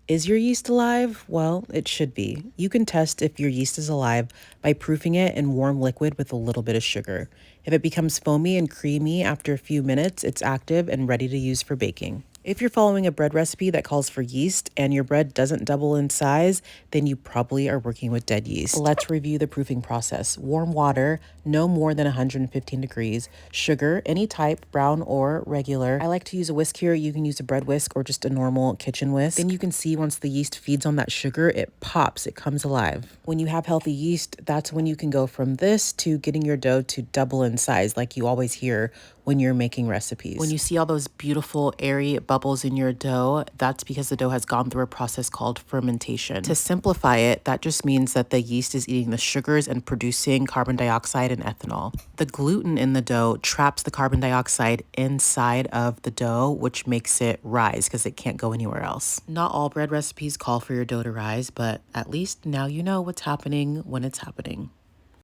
Is your yeast alive? Well, it should be. You can test if your yeast is alive by proofing it in warm liquid with a little bit of sugar. If it becomes foamy and creamy after a few minutes, it's active and ready to use for baking. If you're following a bread recipe that calls for yeast and your bread doesn't double in size, then you probably are working with dead yeast. Let's review the proofing process. Warm water, no more than 115 degrees. Sugar, any type, brown or regular. I like to use a whisk here. You can use a bread whisk or just a normal kitchen whisk. Then you can see once the yeast feeds on that sugar, it pops, it comes alive. When you have healthy yeast, that's when you can go from this to getting your dough to double in size, like you always hear when you're making recipes. When you see all those beautiful airy bubbles in your dough, that's because the dough has gone through a process called fermentation. To simplify it, that just means that the yeast is eating the sugars and producing carbon dioxide and ethanol. The gluten in the dough traps the carbon dioxide inside of the dough, which makes it rise because it can't go anywhere else. Not all bread recipes call for your dough to rise, but at least now you know what's happening when it's happening.